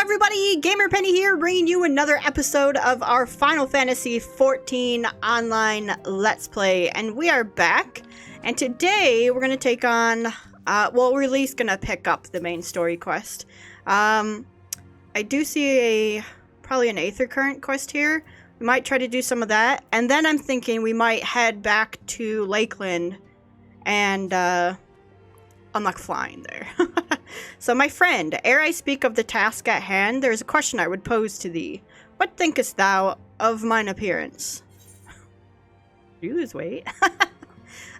everybody, Gamer Penny here, bringing you another episode of our Final Fantasy XIV online Let's Play, and we are back, and today we're going to take on, well, we're at least going to pick up the main story quest. I do see probably an Aether current quest here. We might try to do some of that, and then I'm thinking we might head back to Lakeland and, unlock flying there. So, my friend, ere I speak of the task at hand, there is a question I would pose to thee. What thinkest thou of mine appearance? You lose weight.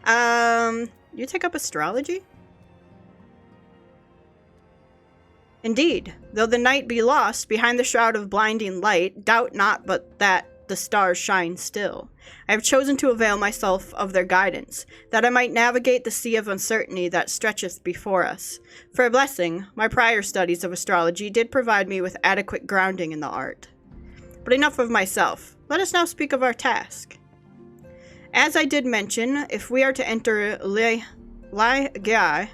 You take up astrology? Indeed, though the night be lost behind the shroud of blinding light, doubt not but that the stars shine still. I have chosen to avail myself of their guidance, that I might navigate the sea of uncertainty that stretcheth before us. For a blessing, my prior studies of astrology did provide me with adequate grounding in the art. But enough of myself. Let us now speak of our task. As I did mention, if we are to enter Lehigh,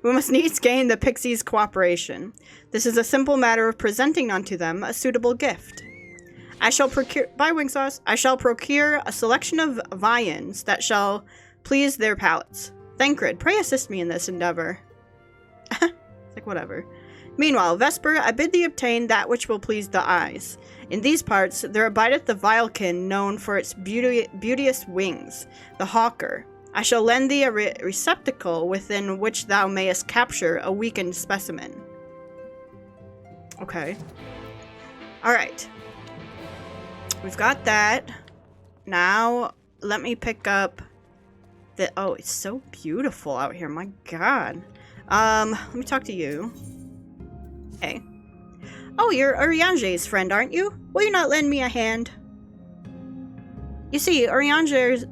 we must needs gain the pixies' cooperation. This is a simple matter of presenting unto them a suitable gift. I shall procure a selection of viands that shall please their palates. Thancred, pray assist me in this endeavor. It's like, whatever. Meanwhile, Vesper, I bid thee obtain that which will please the eyes. In these parts there abideth the vilekin known for its beauteous wings, the hawker. I shall lend thee a receptacle within which thou mayest capture a weakened specimen. Okay. Alright. We've got that. Now, let me pick up the... Oh, it's so beautiful out here. My god. Let me talk to you. Hey. Oh, you're Urianger's friend, aren't you? Will you not lend me a hand? You see, Urianger's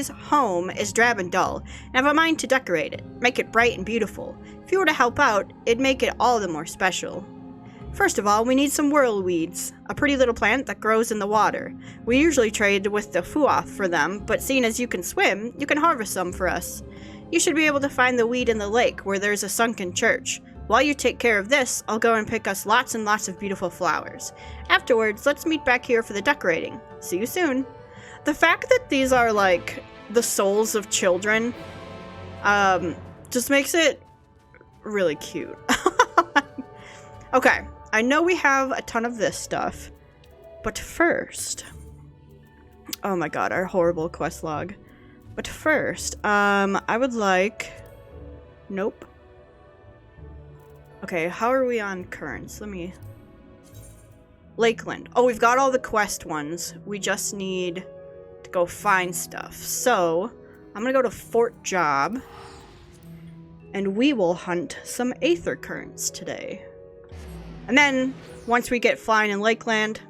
home is drab and dull, and I have a mind to decorate it, make it bright and beautiful. If you were to help out, it'd make it all the more special. First of all, we need some whirlweeds, a pretty little plant that grows in the water. We usually trade with the Fuoth for them, but seeing as you can swim, you can harvest some for us. You should be able to find the weed in the lake where there's a sunken church. While you take care of this, I'll go and pick us lots and lots of beautiful flowers. Afterwards, let's meet back here for the decorating. See you soon. The fact that these are, like, the souls of children, just makes it really cute. Okay, I know we have a ton of this stuff, but first... Oh my god, our horrible quest log. But first, I would like... Nope. Okay, how are we on currents? Let me... Lakeland. Oh, we've got all the quest ones. We just need... go find stuff. So, I'm gonna go to Fort Job, and we will hunt some Aether currents today. And then, once we get flying in Lakeland,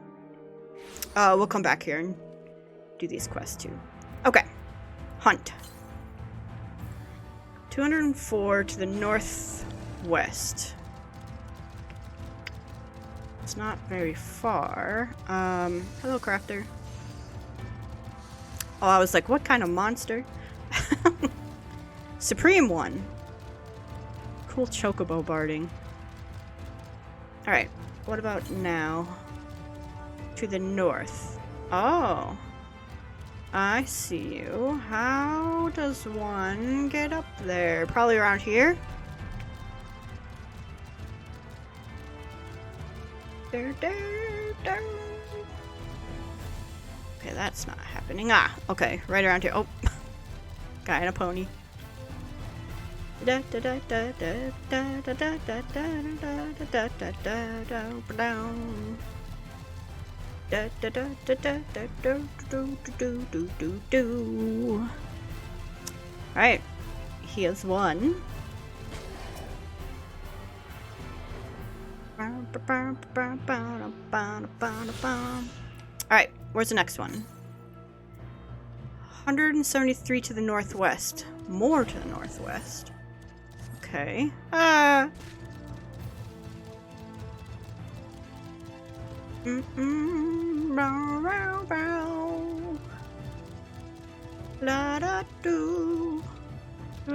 we'll come back here and do these quests too. Okay. Hunt. 204 to the northwest. It's not very far. Hello, crafter. Oh, I was like, what kind of monster? Supreme one. Cool chocobo barding. Alright, what about now? To the north. Oh. I see you. How does one get up there? Probably around here? Okay, that's not happening. Ah, okay, right around here. Oh, guy and a pony. Alright, here's one. Alright, where's the next one? 173 to the northwest. More to the northwest. Okay. La da do.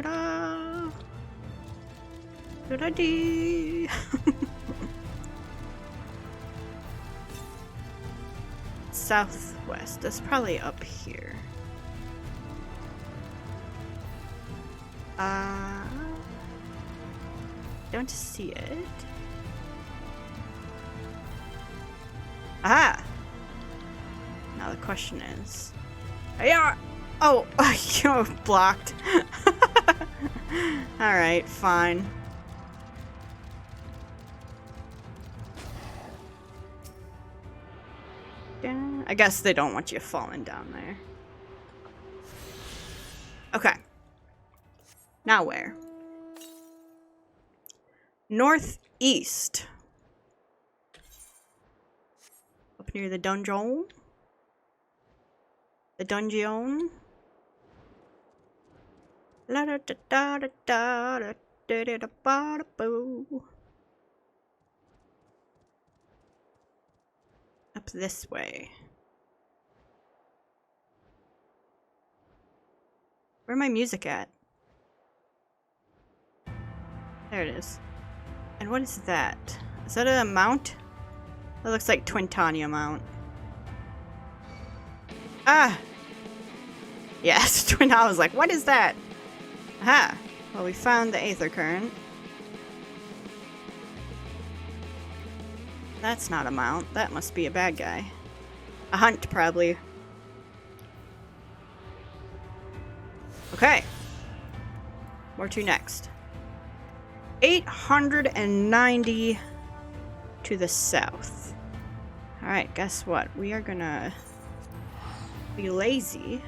Da-da. Da-da-dee. Southwest. That's probably up here. Don't see it. Aha! Now the question is... Yeah! Oh! You're blocked. Alright, fine. I guess they don't want you falling down there. Okay. Now where? Northeast. Up near the dungeon. The dungeon. La da da da da da da da da da da boo. Up this way. Where's my music at? There it is. And what is that? Is that a mount? That looks like Twintania mount. Ah! Yes, Twin. I was like, what is that? Aha! Well, we found the Aether current. That's not a mount. That must be a bad guy. A hunt, probably. Okay. Where to next? 890 to the south. Alright, guess what? We are gonna be lazy.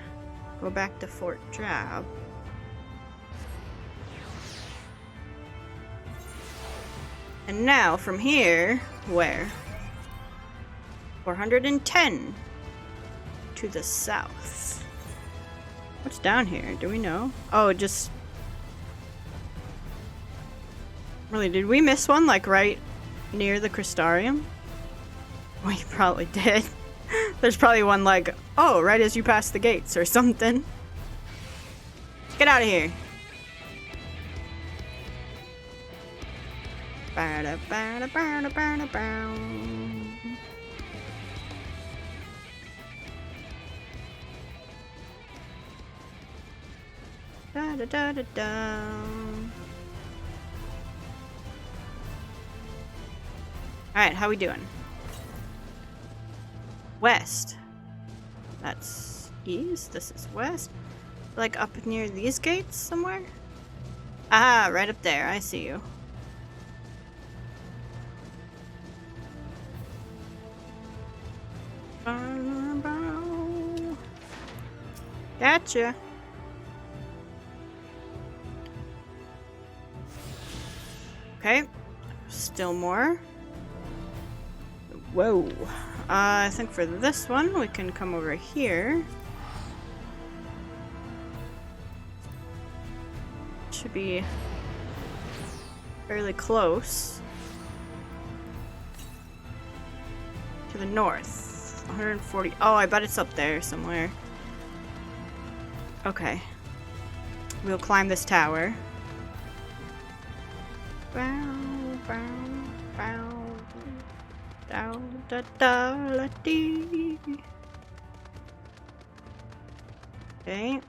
Go back to Fort Drab. And now, from here, where? 410 to the south. What's down here? Do we know? Oh, just... Really, did we miss one, like, right near the Crystarium? We probably did. There's probably one, like, oh, right as you pass the gates or something. Get out of here. Ba-da, ba-da, ba-da, ba-da, ba. Da da da da da. Alright, how we doing? West. That's east. This is west. Like up near these gates somewhere? Ah, right up there. I see you. Gotcha. Okay. Still more. Whoa. I think for this one, we can come over here. Should be fairly close. To the north. 140. Oh, I bet it's up there somewhere. Okay. We'll climb this tower. Bow, bow, bow. Da da da la dee. Okay.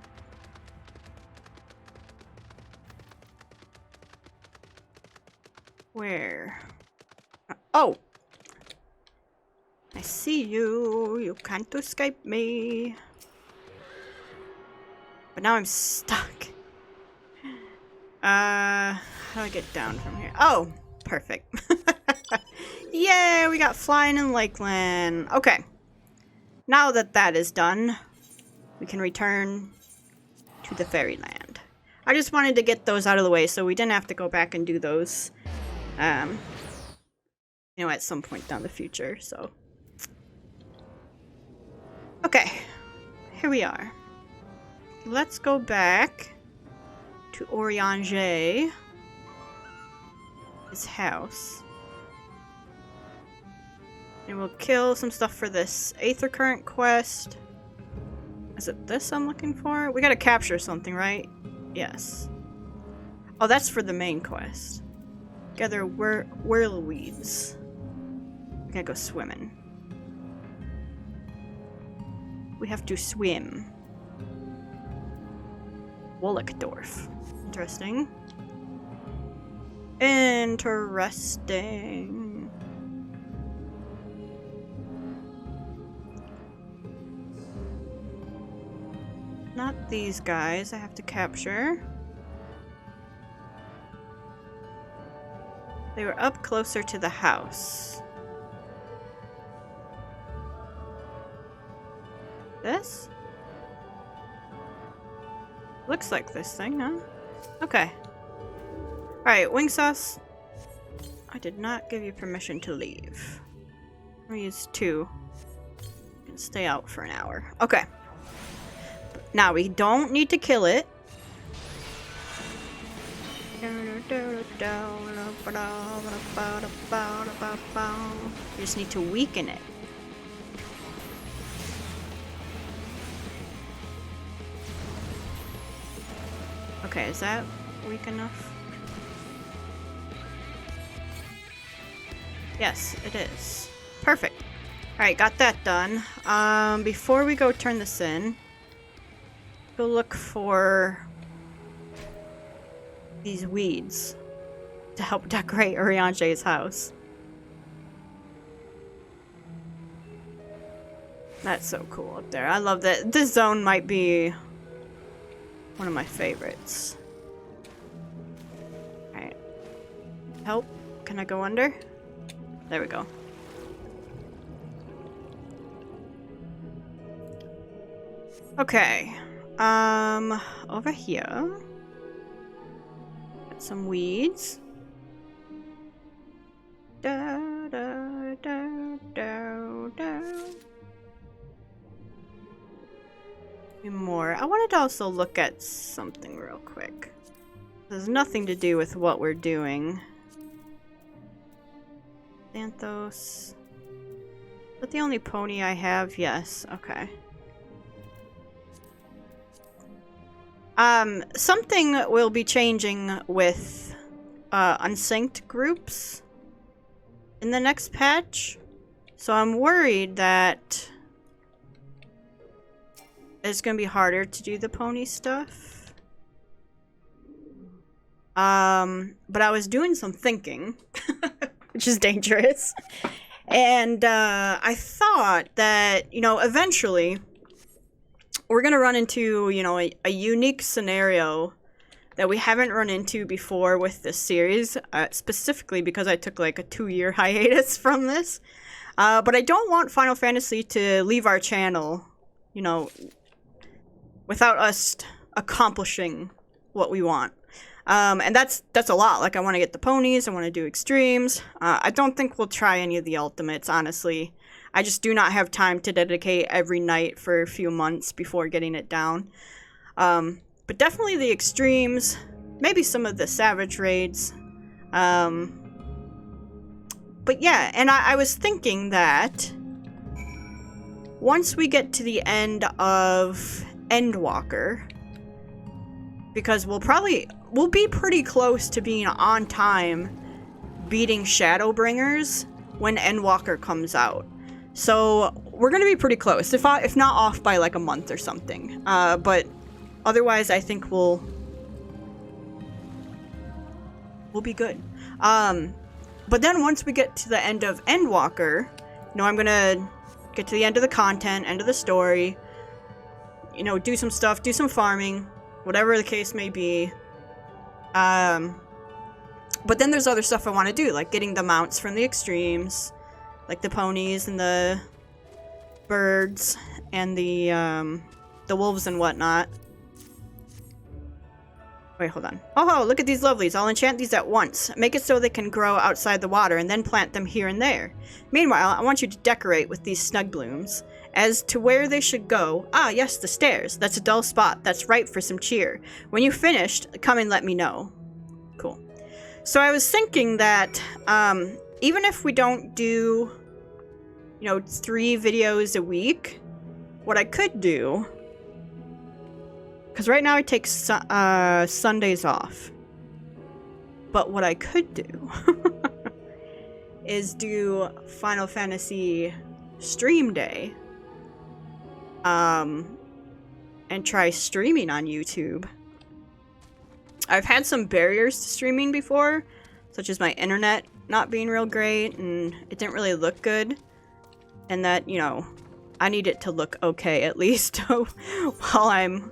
Where? Oh! I see you. You can't escape me. But now I'm stuck. How do I get down from here? Oh! Perfect. Yay! We got flying in Lakeland. Okay. Now that that is done, we can return to the fairyland. I just wanted to get those out of the way so we didn't have to go back and do those, you know, at some point down the future, so. Okay. Here we are. Let's go back to Orianger. His house. And we'll kill some stuff for this Aether current quest. Is it this I'm looking for? We gotta capture something, right? Yes. Oh, that's for the main quest. Gather whirlweeds. We gotta go swimming. We have to swim. Wolleckdorf. Interesting. Interesting. Not these guys I have to capture. They were up closer to the house. This? Looks like this thing, huh? Okay. Alright, wing sauce. I did not give you permission to leave. I'm gonna use 2. You can stay out for an hour. Okay. Now, we don't need to kill it. You just need to weaken it. Okay, is that weak enough? Yes, it is. Perfect. Alright, got that done. Before we go turn this in, go look for these weeds to help decorate Urianger's house. That's so cool up there. I love that. This zone might be one of my favorites. Alright. Help. Can I go under? There we go. Okay. Over here. Got some weeds. Da, da, da, da, da. More. I wanted to also look at something real quick. There's nothing to do with what we're doing. Xanthos. Is that the only pony I have? Yes. Okay. Something will be changing with unsynced groups in the next patch. So I'm worried that it's gonna be harder to do the pony stuff. But I was doing some thinking, which is dangerous. And I thought that, you know, eventually we're gonna run into, you know, a unique scenario that we haven't run into before with this series, specifically because I took like a 2-year hiatus from this. But I don't want Final Fantasy to leave our channel, you know, without us accomplishing what we want. And that's a lot. Like, I want to get the ponies, I want to do extremes. I don't think we'll try any of the ultimates, honestly. I just do not have time to dedicate every night for a few months before getting it down. But definitely the extremes, maybe some of the savage raids. But yeah, and I was thinking that once we get to the end of Endwalker, because we'll be pretty close to being on time beating Shadowbringers when Endwalker comes out. So we're gonna be pretty close, if not off by like a month or something. But otherwise, I think we'll be good. But then once we get to the end of Endwalker, you know, I'm gonna get to the end of the content, end of the story. You know, do some stuff, do some farming, whatever the case may be. But then there's other stuff I want to do, like getting the mounts from the extremes, like the ponies and the birds and the wolves and whatnot. Wait, hold on. Oh, look at these lovelies. I'll enchant these at once. Make it so they can grow outside the water and then plant them here and there. Meanwhile, I want you to decorate with these snug blooms. As to where they should go, yes, the stairs. That's a dull spot. That's ripe for some cheer. When you've finished, come and let me know. Cool. So I was thinking that, even if we don't do, you know, 3 videos a week, what I could do, because right now I take Sundays off. But what I could do is do Final Fantasy stream day. And try streaming on YouTube. I've had some barriers to streaming before, such as my internet not being real great, and it didn't really look good. And that, you know, I need it to look okay at least while I'm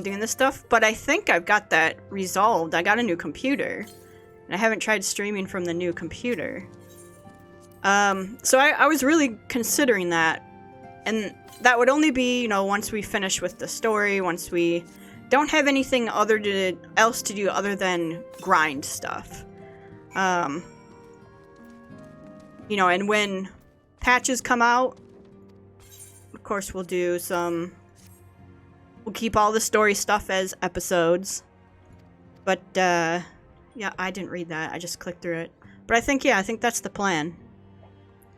doing this stuff. But I think I've got that resolved. I got a new computer, and I haven't tried streaming from the new computer. So I was really considering that, and that would only be, you know, once we finish with the story, once we don't have anything else to do other than grind stuff. You know, and when patches come out, of course we'll keep all the story stuff as episodes. But, yeah, I didn't read that. I just clicked through it. But I think that's the plan.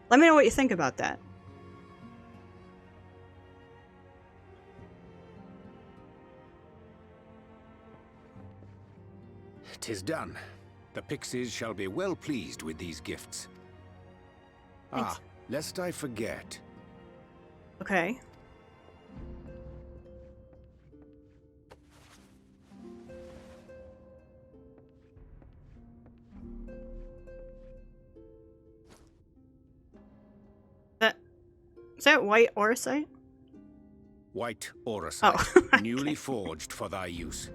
Let me know what you think about that. "'Tis done. The pixies shall be well pleased with these gifts. Thanks. Lest I forget. Okay. Is that white orosite? White orosite, Oh, newly forged for thy use.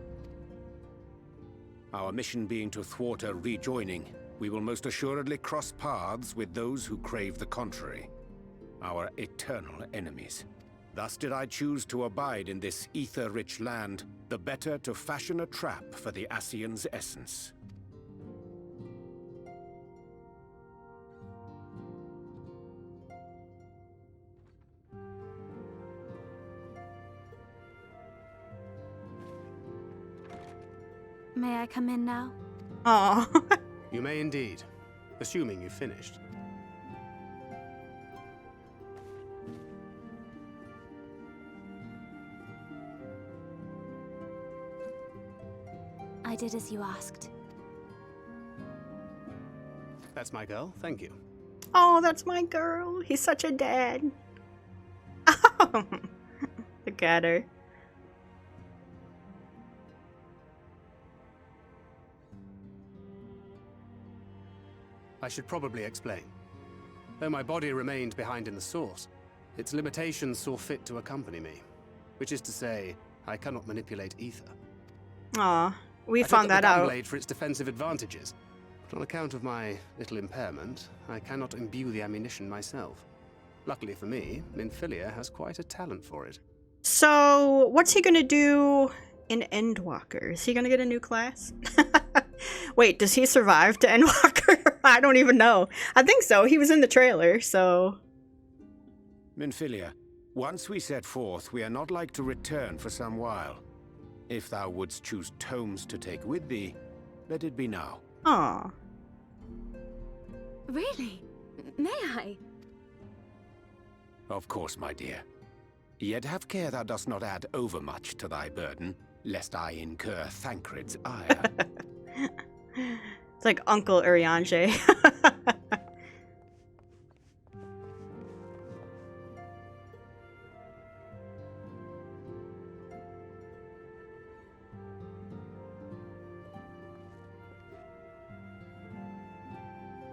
Our mission being to thwart a rejoining, we will most assuredly cross paths with those who crave the contrary, our eternal enemies. Thus did I choose to abide in this ether-rich land, the better to fashion a trap for the Ascian's essence. May I come in now? Aw. You may indeed, assuming you've finished. I did as you asked. That's my girl, thank you. Oh, that's my girl. He's such a dad. Oh, look at her. I should probably explain. Though my body remained behind in the source, its limitations saw fit to accompany me. Which is to say, I cannot manipulate ether. Aw, we I found that the out. blade for its defensive advantages, but on account of my little impairment, I cannot imbue the ammunition myself. Luckily for me, Minfilia has quite a talent for it. So, what's he gonna do in Endwalker? Is he gonna get a new class? Wait, does he survive to Endwalker? I don't even know. I think so. He was in the trailer, so... Minfilia, once we set forth, we are not like to return for some while. If thou wouldst choose tomes to take with thee, let it be now. Aw. Really? May I? Of course, my dear. Yet have care thou dost not add overmuch to thy burden, lest I incur Thancred's ire. It's like Uncle Urianger.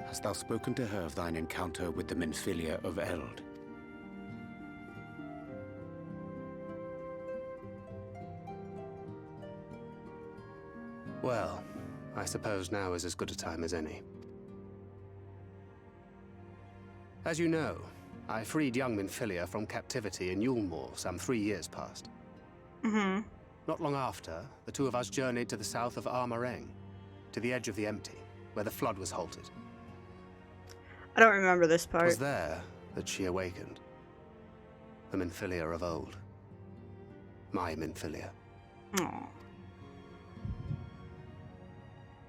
Hast thou spoken to her of thine encounter with the Minfilia of Eld? Well, I suppose now is as good a time as any. As you know, I freed young Minfilia from captivity in Yulmore some 3 years past. Mm-hmm. Not long after, the two of us journeyed to the south of Armareng, to the edge of the Empty, where the flood was halted. I don't remember this It part. was there that she awakened. The Minfilia of old. My Minfilia. Aw.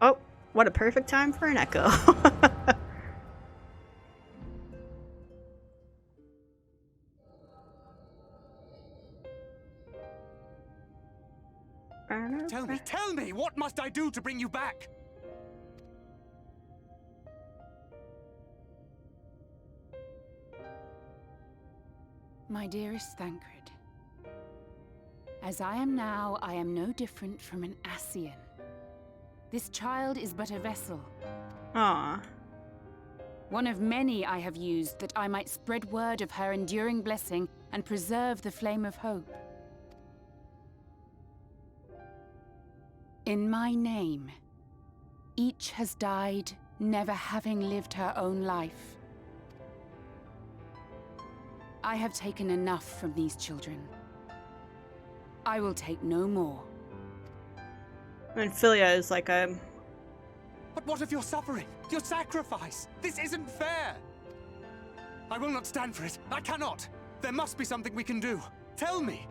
Oh, what a perfect time for an echo. Tell me, what must I do to bring you back? My dearest Thancred, as I am now, I am no different from an Ascian. This child is but a vessel. Aw. One of many I have used that I might spread word of her enduring blessing and preserve the flame of hope. In my name, each has died, never having lived her own life. I have taken enough from these children. I will take no more. And Philia is like a... But what of your suffering? Your sacrifice? This isn't fair! I will not stand for it. I cannot! There must be something we can do. Tell me!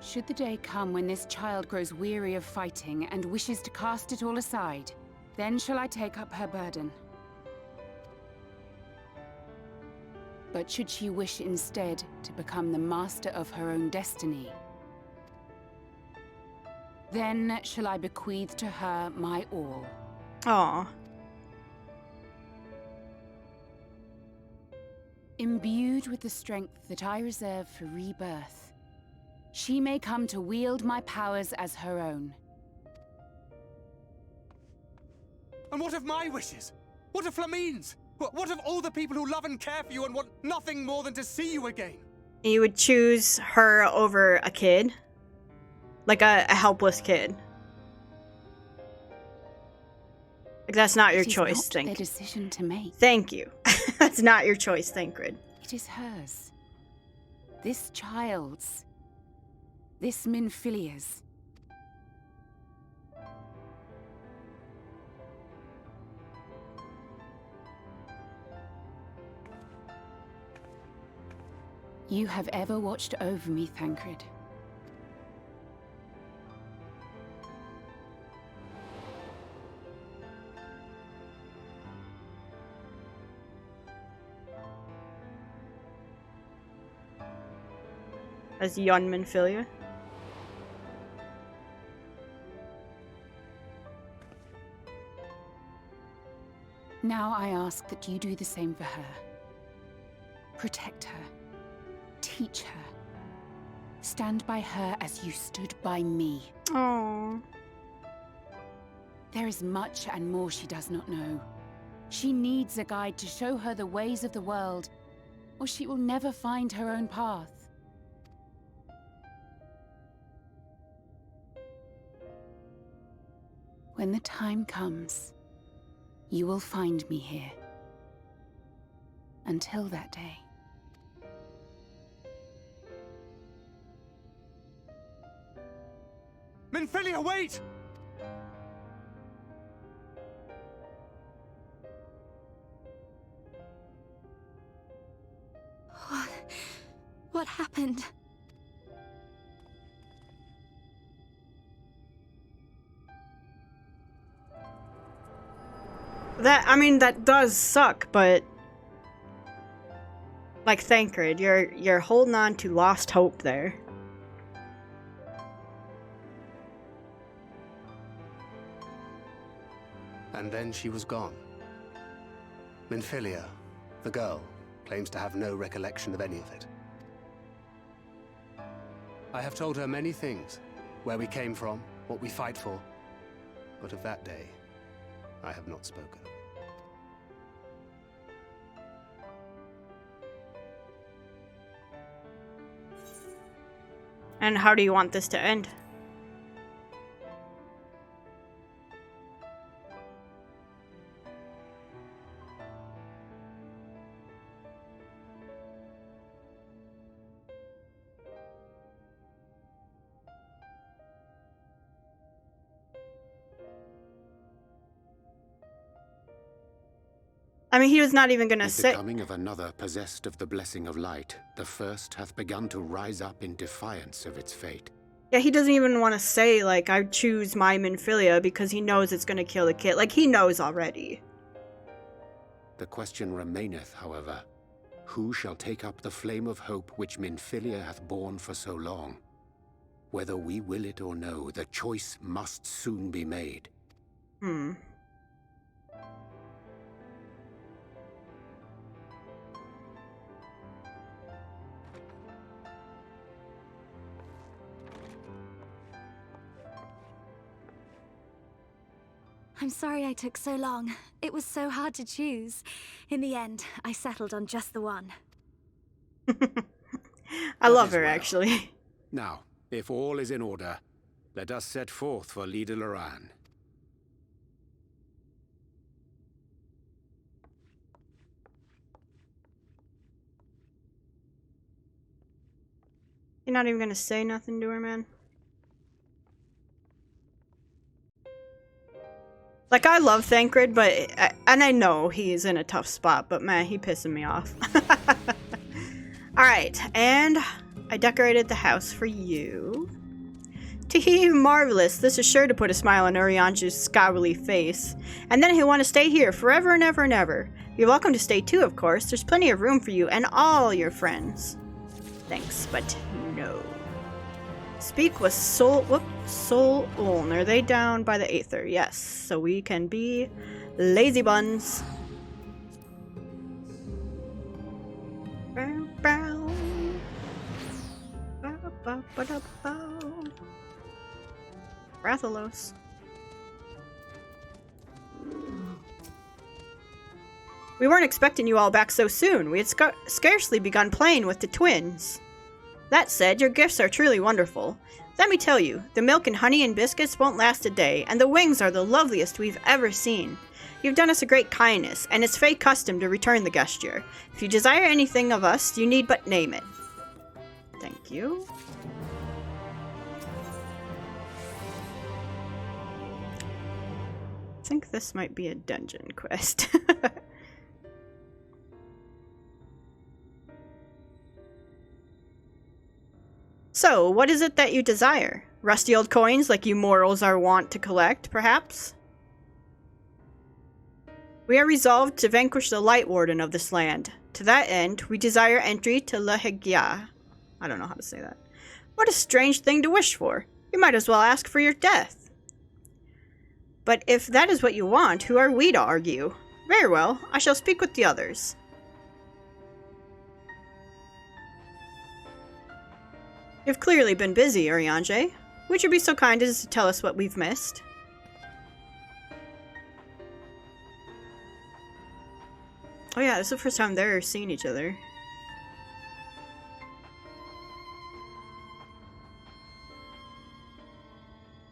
Should the day come when this child grows weary of fighting and wishes to cast it all aside, then shall I take up her burden. But should she wish instead to become the master of her own destiny, then shall I bequeath to her my all. Aw. Imbued with the strength that I reserve for rebirth, she may come to wield my powers as her own. And what of my wishes? What of Flamine's? What of all the people who love and care for you and want nothing more than to see you again? You would choose her over a kid? Like a helpless kid? Like, that's not your choice, It is not their decision to make. Thank you. That's not your choice, Thancred. It is hers. This child's. This Minfilia's. You have ever watched over me, Thancred. As young Minfilia. Now I ask that you do the same for her. Protect her. Teach her. Stand by her as you stood by me. Aww. There is much and more she does not know. She needs a guide to show her the ways of the world, or she will never find her own path. When the time comes, you will find me here. Until that day. Minfilia, wait! What happened? That does suck, but like Thancred, you're holding on to lost hope there. And then she was gone. Minfilia, the girl, claims to have no recollection of any of it. I have told her many things, where we came from, what we fight for, but of that day, I have not spoken. And how do you want this to end? I mean, he was not even gonna With the say. coming of another possessed of the blessing of light, the first hath begun to rise up in defiance of its fate. Yeah, he doesn't even want to say, like, I choose my Minfilia because he knows it's gonna kill the kid. Like, he knows already. The question remaineth, however, who shall take up the flame of hope which Minfilia hath borne for so long? Whether we will it or no, the choice must soon be made. I'm sorry I took so long. It was so hard to choose. In the end, I settled on just the one. I love her, well. actually. Now, if all is in order, let us set forth for Leader Loran. You're not even gonna say nothing to her, man? Like, I love Thancred, but... and I know he's in a tough spot, but man, he pissing me off. Alright, and I decorated the house for you. Tee, marvelous. This is sure to put a smile on Urianju's scowly face. And then he'll want to stay here forever and ever and ever. You're welcome to stay too, of course. There's plenty of room for you and all your friends. Thanks, but no. Speak with Soul Uln. Are they down by the Aether? Yes, so we can be lazy buns. Bow, bow. Bow, bow, bow, bow, bow. Rathalos. We weren't expecting you all back so soon. We had scarcely begun playing with the twins. That said, your gifts are truly wonderful. Let me tell you, the milk and honey and biscuits won't last a day, and the wings are the loveliest we've ever seen. You've done us a great kindness, and it's Fey custom to return the gesture. If you desire anything of us, you need but name it. Thank you. I think this might be a dungeon quest. So, what is it that you desire? Rusty old coins like you mortals are wont to collect, perhaps? We are resolved to vanquish the Light Warden of this land. To that end, we desire entry to LAKELAND. I don't know how to say that. What a strange thing to wish for. You might as well ask for your death. But if that is what you want, who are we to argue? Very well, I shall speak with the others. You've clearly been busy, Urianger. Would you be so kind as to tell us what we've missed? Oh yeah, this is the first time they're seeing each other.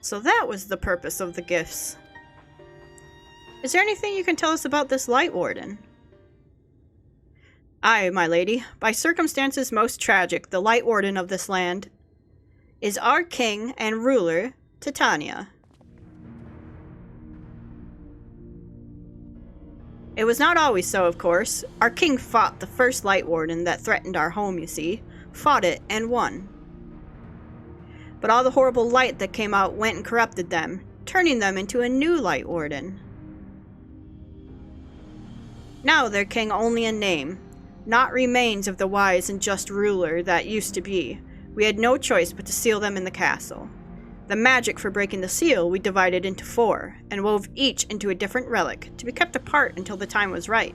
So that was the purpose of the gifts. Is there anything you can tell us about this Light Warden? Aye, my lady. By circumstances most tragic, the Light Warden of this land is our king and ruler, Titania. It was not always so, of course. Our king fought the first Light Warden that threatened our home, you see. Fought it and won. But all the horrible light that came out went and corrupted them, turning them into a new Light Warden. Now they're king only in name. Not remains of the wise and just ruler that used to be. We had no choice but to seal them in the castle. The magic for breaking the seal we divided into 4, and wove each into a different relic, to be kept apart until the time was right.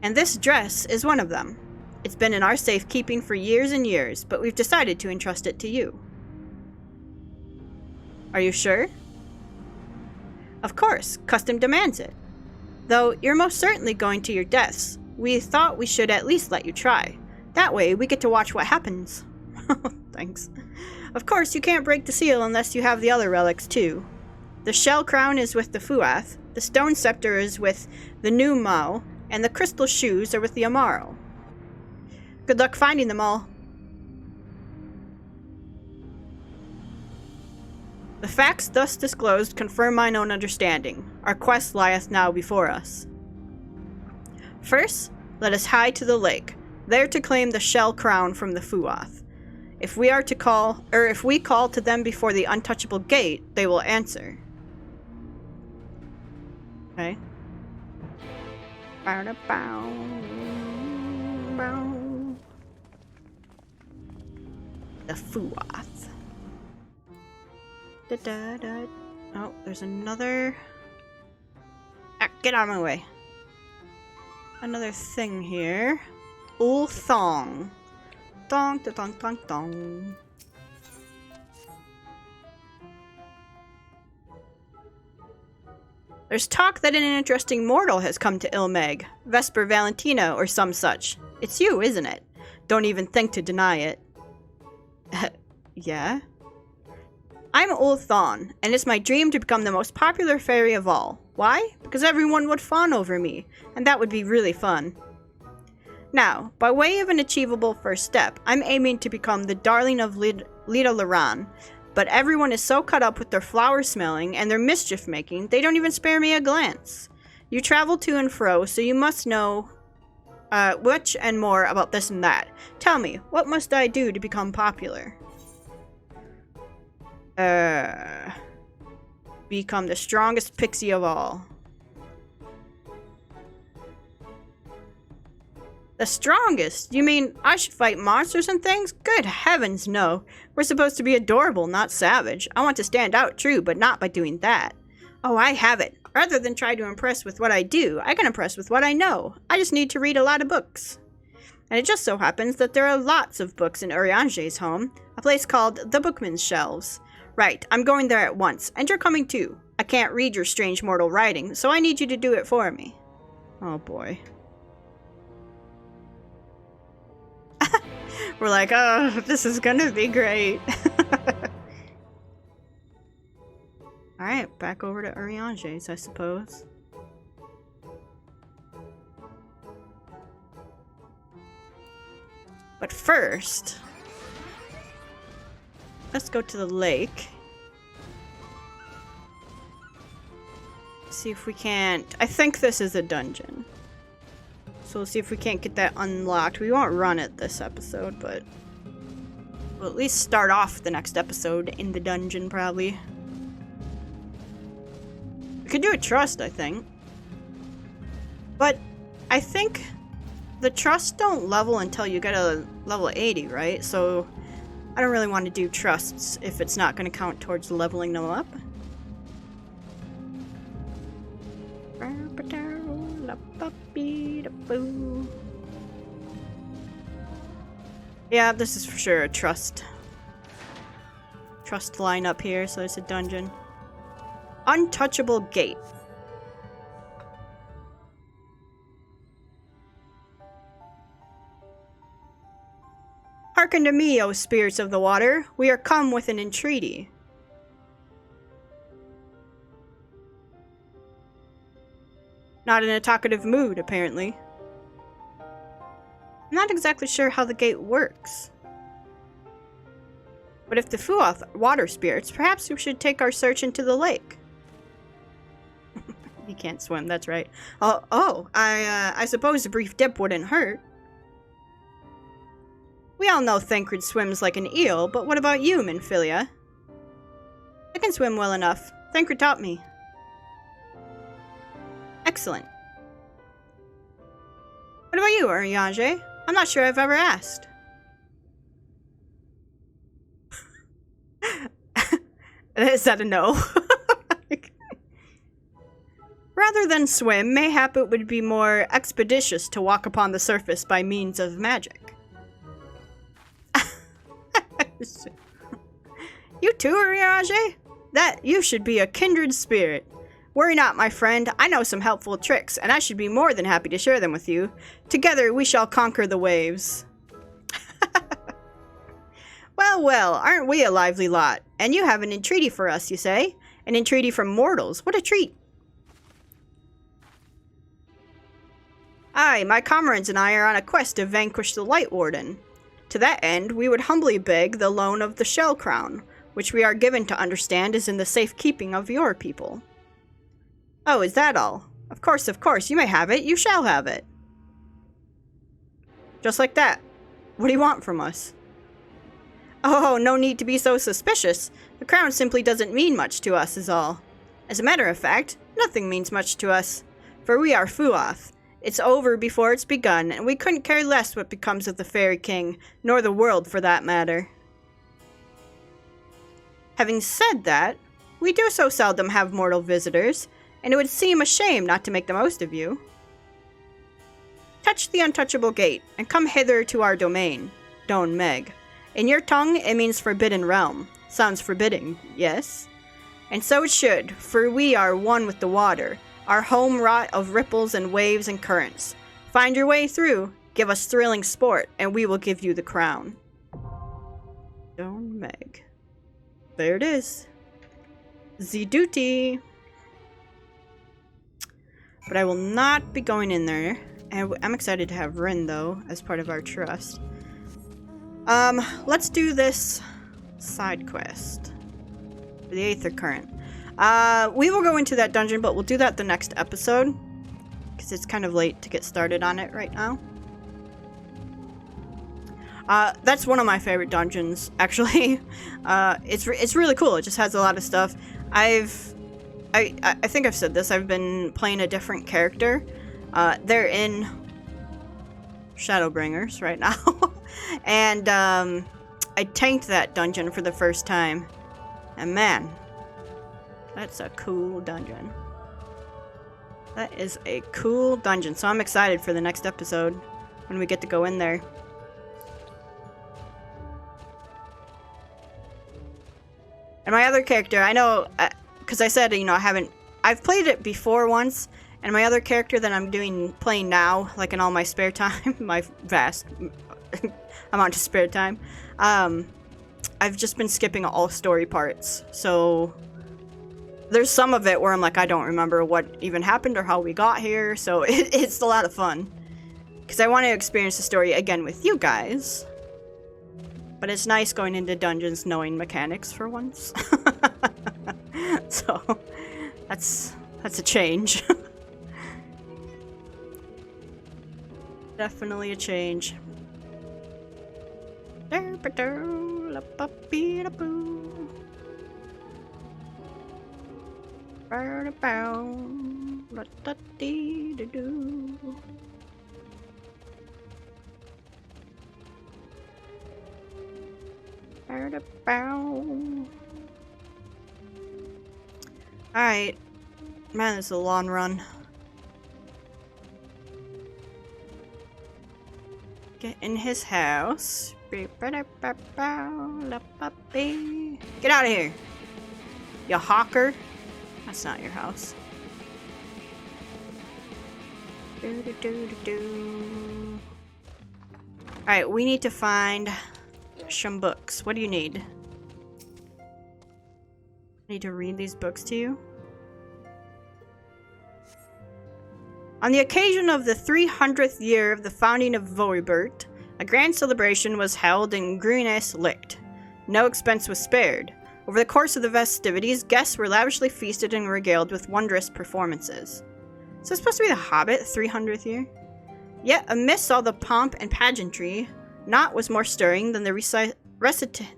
And this dress is one of them. It's been in our safekeeping for years and years, but we've decided to entrust it to you. Are you sure? Of course, custom demands it. Though you're most certainly going to your deaths, we thought we should at least let you try. That way, we get to watch what happens. Thanks. Of course, you can't break the seal unless you have the other relics, too. The shell crown is with the Fuath, the stone scepter is with the new Mao, and the crystal shoes are with the Amaro. Good luck finding them all. The facts thus disclosed confirm mine own understanding. Our quest lieth now before us. First, let us hie to the lake, there to claim the shell crown from the Fuath. If we call to them before the untouchable gate, they will answer. Okay. The Fuath. Oh, there's another... Ah, get out of my way. Another thing here. Thong. Dong, da, dong, dong, dong. There's talk that an interesting mortal has come to Ilmeg, Vesper Valentina or some such. It's you, isn't it? Don't even think to deny it. Yeah? I'm Ulthon, and it's my dream to become the most popular fairy of all. Why? Because everyone would fawn over me, and that would be really fun. Now, by way of an achievable first step, I'm aiming to become the darling of Lida Laran, but everyone is so caught up with their flower-smelling and their mischief-making, they don't even spare me a glance. You travel to and fro, so you must know much and more about this and that. Tell me, what must I do to become popular? Become the strongest pixie of all. The strongest? You mean I should fight monsters and things? Good heavens, no. We're supposed to be adorable, not savage. I want to stand out, true, but not by doing that. Oh, I have it. Rather than try to impress with what I do, I can impress with what I know. I just need to read a lot of books. And it just so happens that there are lots of books in Urianger's home, a place called the Bookman's Shelves. Right, I'm going there at once, and you're coming too. I can't read your strange mortal writing, so I need you to do it for me. Oh boy. We're like, oh, this is gonna be great. Alright, back over to Urianger's, I suppose. But first, let's go to the lake. See if we can't... I think this is a dungeon. So we'll see if we can't get that unlocked. We won't run it this episode, but we'll at least start off the next episode in the dungeon, probably. We could do a trust, I think. But I think the trusts don't level until you get a level 80, right? So I don't really want to do trusts if it's not going to count towards leveling them up. Yeah, this is for sure a trust line up here, so it's a dungeon. Untouchable gate. Hearken to me, O spirits of the water. We are come with an entreaty. Not in a talkative mood, apparently. I'm not exactly sure how the gate works. But if the Fuoth are water spirits, perhaps we should take our search into the lake. You can't swim, that's right. I suppose a brief dip wouldn't hurt. We all know Thancred swims like an eel, but what about you, Minfilia? I can swim well enough. Thancred taught me. Excellent. What about you, Urianger? I'm not sure I've ever asked. Is that a no? Rather than swim, mayhap it would be more expeditious to walk upon the surface by means of magic. You too, Urianger? That you should be a kindred spirit. Worry not, my friend. I know some helpful tricks, and I should be more than happy to share them with you. Together we shall conquer the waves. Well, well, aren't we a lively lot? And you have an entreaty for us, you say? An entreaty from mortals. What a treat. Aye, my comrades and I are on a quest to vanquish the Light Warden. To that end, we would humbly beg the loan of the Shell Crown, which we are given to understand is in the safekeeping of your people. Oh, is that all? Of course, you may have it. You shall have it. Just like that. What do you want from us? Oh, no need to be so suspicious. The crown simply doesn't mean much to us, is all. As a matter of fact, nothing means much to us, for we are Fuoth. It's over before it's begun, and we couldn't care less what becomes of the Fairy King, nor the world for that matter. Having said that, we do so seldom have mortal visitors, and it would seem a shame not to make the most of you. Touch the untouchable gate, and come hither to our domain, Don Meg. In your tongue, it means forbidden realm. Sounds forbidding, yes? And so it should, for we are one with the water, our home wrought of ripples and waves and currents. Find your way through, give us thrilling sport, and we will give you the crown. Stone Meg. There it is. The duty. But I will not be going in there. I'm excited to have Rin, though, as part of our trust. Let's do this side quest. For the Aether Current. We will go into that dungeon, but we'll do that the next episode. Because it's kind of late to get started on it right now. That's one of my favorite dungeons, actually. It's really cool. It just has a lot of stuff. I think I've said this. I've been playing a different character. They're in Shadowbringers right now. And I tanked that dungeon for the first time. And man, that's a cool dungeon. That is a cool dungeon. So I'm excited for the next episode when we get to go in there. And my other character, I know, because I said, you know, I've played it before once, and my other character that I'm playing now, like in all my spare time, my vast amount of spare time, I've just been skipping all story parts. So there's some of it where I'm like, I don't remember what even happened or how we got here, so it's a lot of fun. Because I want to experience the story again with you guys. But it's nice going into dungeons knowing mechanics for once. So, that's a change. Definitely a change. Alright. Man, this is a long run. Get in his house. Get out of here. You hawker. That's not your house. Alright, we need to find some books. What do you need? I need to read these books to you. On the occasion of the 300th year of the founding of Voibert, a grand celebration was held in Let. No expense was spared. Over the course of the festivities, guests were lavishly feasted and regaled with wondrous performances. Is this supposed to be the Hobbit 300th year? Yet, amidst all the pomp and pageantry, naught was more stirring than the recitation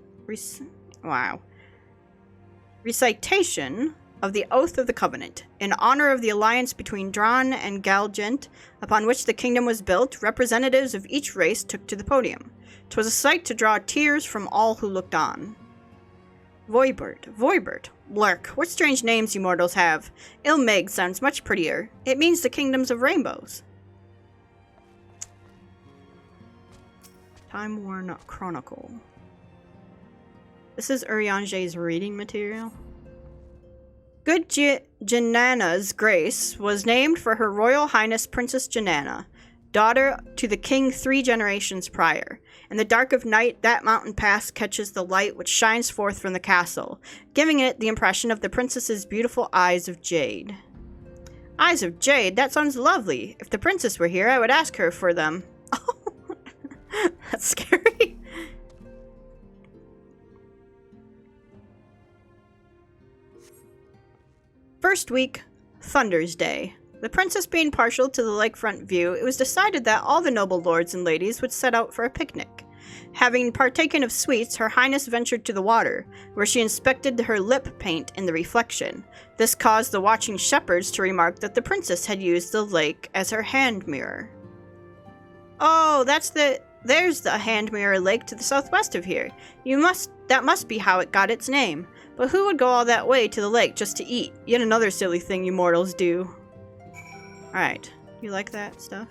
of the Oath of the Covenant, in honor of the alliance between Dran and Galgent, upon which the kingdom was built. Representatives of each race took to the podium. 'Twas a sight to draw tears from all who looked on. Voibert. Lurk, what strange names you mortals have. Ilmeg sounds much prettier. It means the kingdoms of rainbows. Time-worn Chronicle. This is Urianger's reading material. Good Janana's grace was named for Her Royal Highness Princess Janana, daughter to the king 3 generations prior. In the dark of night, that mountain pass catches the light which shines forth from the castle, giving it the impression of the princess's beautiful eyes of jade. Eyes of jade? That sounds lovely. If the princess were here, I would ask her for them. Oh, that's scary. First week, Thunder's Day. The princess being partial to the lakefront view, it was decided that all the noble lords and ladies would set out for a picnic. Having partaken of sweets, Her Highness ventured to the water, where she inspected her lip paint in the reflection. This caused the watching shepherds to remark that the princess had used the lake as her hand mirror. Oh, there's the hand mirror lake to the southwest of here. That must be how it got its name. But who would go all that way to the lake just to eat? Yet another silly thing you mortals do. Alright. You like that stuff?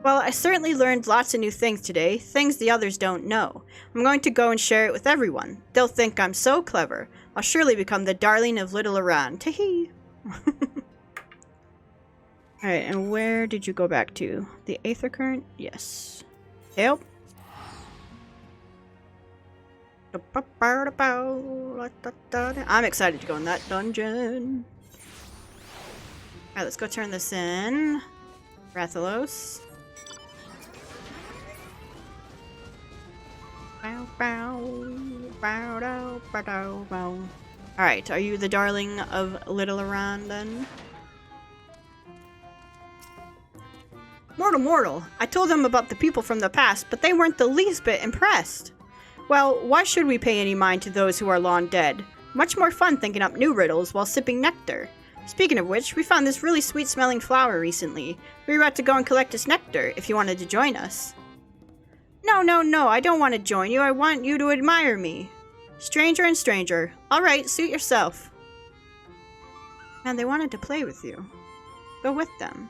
Well, I certainly learned lots of new things today, things the others don't know. I'm going to go and share it with everyone. They'll think I'm so clever. I'll surely become the darling of Little Iran. Tee-hee. Alright, and where did you go back to? The Aether Current? Yes. Yep. I'm excited to go in that dungeon. Alright, let's go turn this in. Rathalos. Alright, are you the darling of Little Iran then? Mortal, I told them about the people from the past, but they weren't the least bit impressed. Well, why should we pay any mind to those who are long dead? Much more fun thinking up new riddles while sipping nectar. Speaking of which, we found this really sweet-smelling flower recently. We were about to go and collect its nectar, if you wanted to join us. No, I don't want to join you. I want you to admire me. Stranger and stranger. Alright, suit yourself. Man, they wanted to play with you. Go with them.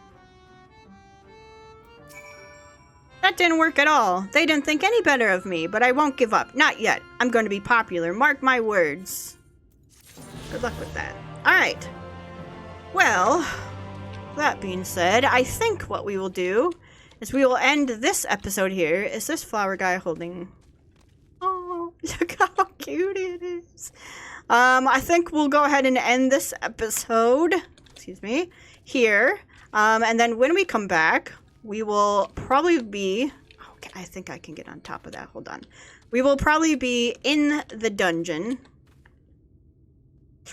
That didn't work at all. They didn't think any better of me, but I won't give up. Not yet. I'm going to be popular. Mark my words. Good luck with that. Alright. Well, that being said, I think what we will do is we will end this episode here. Is this flower guy holding... Oh, look how cute it is. I think we'll go ahead and end this episode, excuse me, here. And then when we come back, we will probably be... Okay, I think I can get on top of that. Hold on. We will probably be in the dungeon.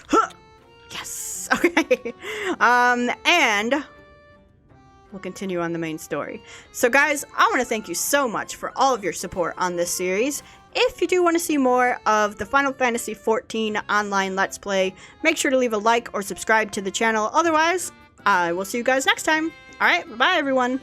Huh! Yes! Okay. And... we'll continue on the main story. So guys, I want to thank you so much for all of your support on this series. If you do want to see more of the Final Fantasy XIV online Let's Play, make sure to leave a like or subscribe to the channel. Otherwise, I will see you guys next time. Alright, bye everyone!